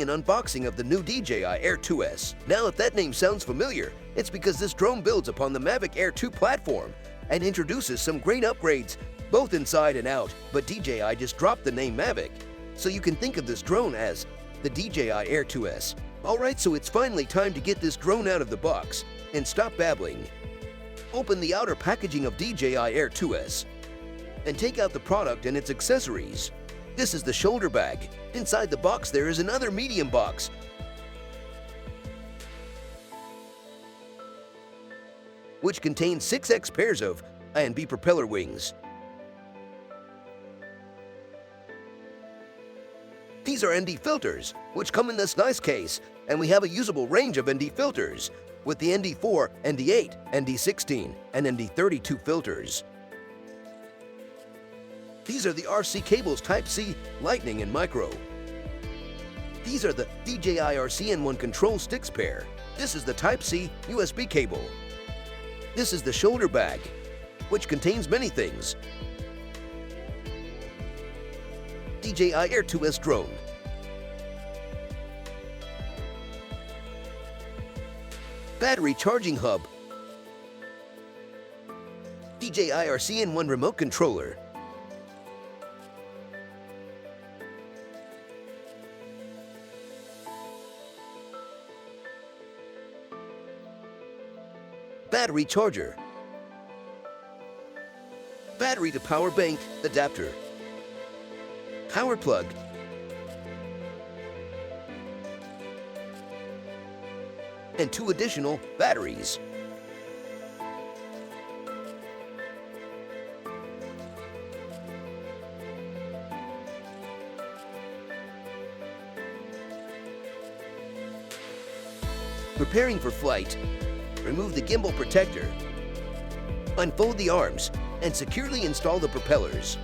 an unboxing of the new DJI Air 2S. Now, if that name sounds familiar, it's because this drone builds upon the Mavic Air 2 platform and introduces some great upgrades, both inside and out, but DJI just dropped the name Mavic, so you can think of this drone as the DJI Air 2S. Alright, so it's finally time to get this drone out of the box and stop babbling. Open the outer packaging of DJI Air 2S and take out the product and its accessories. This is the shoulder bag. Inside the box there is another medium box which contains 6x pairs of A&B propeller wings. These are ND filters, which come in this nice case, and we have a usable range of ND filters with the ND4, ND8, ND16, and ND32 filters. These are the RC cables Type-C, Lightning, and Micro. These are the DJI RCN1 control sticks pair. This is the Type-C USB cable. This is the shoulder bag, which contains many things. DJI Air 2S drone. Battery charging hub. DJI RCN1 remote controller. Battery charger. Battery to power bank adapter. Power plug. And 2 additional batteries. Preparing for flight. Remove the gimbal protector. Unfold the arms and securely install the propellers.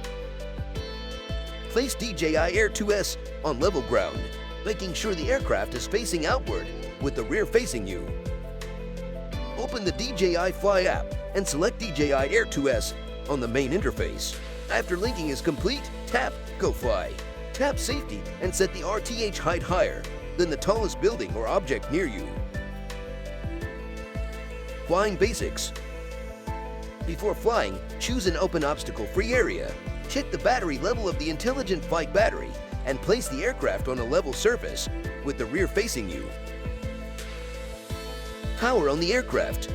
Place DJI Air 2S on level ground, making sure the aircraft is facing outward with the rear facing you. Open the DJI Fly app and select DJI Air 2S on the main interface. After linking is complete, tap Go Fly. Tap Safety and set the RTH height higher than the tallest building or object near you. Flying basics. Before flying, choose an open obstacle-free area. Check the battery level of the Intelligent Flight battery and place the aircraft on a level surface with the rear facing you. Power on the aircraft.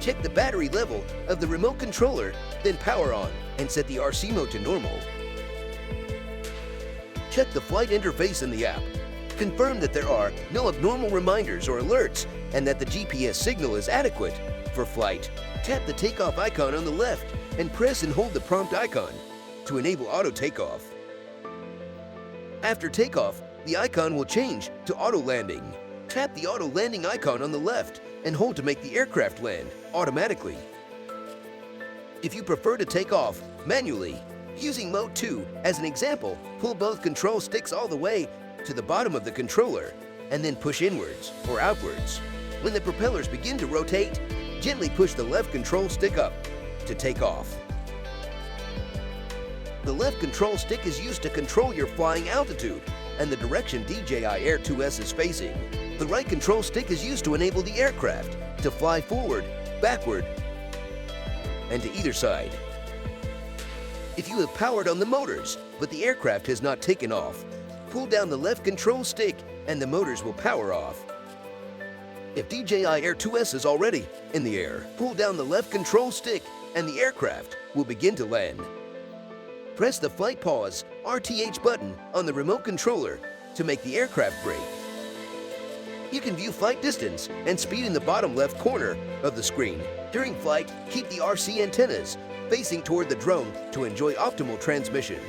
Check the battery level of the remote controller, then power on and set the RC mode to normal. Check the flight interface in the app. Confirm that there are no abnormal reminders or alerts and that the GPS signal is adequate for flight. Tap the takeoff icon on the left and press and hold the prompt icon to enable auto takeoff. After takeoff, the icon will change to auto landing. Tap the auto landing icon on the left and hold to make the aircraft land automatically. If you prefer to take off manually, using Mode 2 as an example, pull both control sticks all the way to the bottom of the controller and then push inwards or outwards. When the propellers begin to rotate, gently push the left control stick up to take off. The left control stick is used to control your flying altitude and the direction DJI Air 2S is facing. The right control stick is used to enable the aircraft to fly forward, backward, and to either side. If you have powered on the motors, but the aircraft has not taken off, pull down the left control stick and the motors will power off. If DJI Air 2S is already in the air, pull down the left control stick and the aircraft will begin to land. Press the Flight Pause RTH button on the remote controller to make the aircraft brake. You can view flight distance and speed in the bottom left corner of the screen. During flight, keep the RC antennas facing toward the drone to enjoy optimal transmission.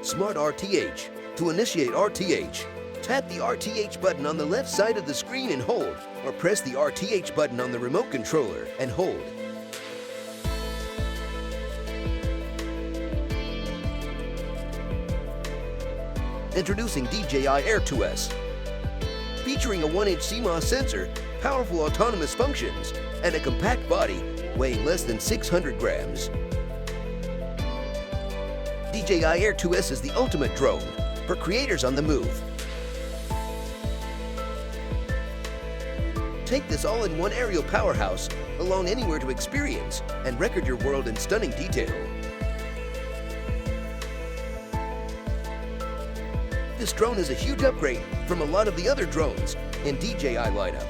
Smart RTH. To initiate RTH, tap the RTH button on the left side of the screen and hold, or press the RTH button on the remote controller and hold. Introducing DJI Air 2S. Featuring a 1-inch CMOS sensor, powerful autonomous functions, and a compact body weighing less than 600 grams. DJI Air 2S is the ultimate drone, for creators on the move. Take this all-in-one aerial powerhouse along anywhere to experience and record your world in stunning detail. This drone is a huge upgrade from a lot of the other drones in DJI lineup.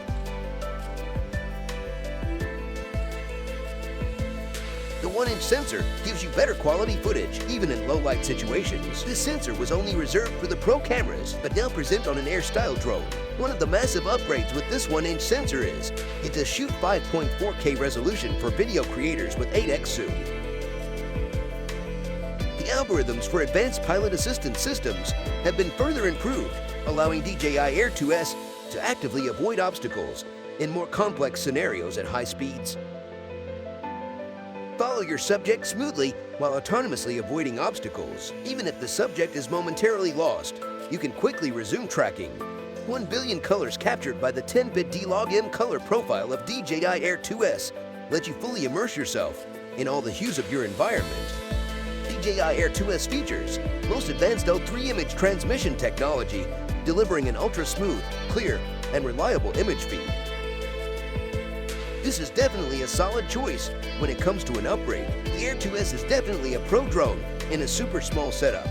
The 1-inch sensor gives you better quality footage, even in low-light situations. This sensor was only reserved for the pro cameras, but now present on an Air-style drone. One of the massive upgrades with this 1-inch sensor is it does shoot 5.4K resolution for video creators with 8x zoom. The algorithms for advanced pilot assistance systems have been further improved, allowing DJI Air 2S to actively avoid obstacles in more complex scenarios at high speeds. Follow your subject smoothly while autonomously avoiding obstacles. Even if the subject is momentarily lost, you can quickly resume tracking. 1 billion colors captured by the 10-bit Dlog-M color profile of DJI Air 2S let you fully immerse yourself in all the hues of your environment. DJI Air 2S features most advanced L3 image transmission technology, delivering an ultra-smooth, clear, and reliable image feed. This is definitely a solid choice when it comes to an upgrade. The Air 2S is definitely a pro drone in a super small setup.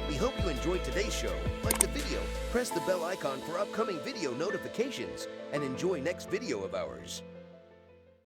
We hope you enjoyed today's show. Like the video, press the bell icon for upcoming video notifications, and enjoy next video of ours.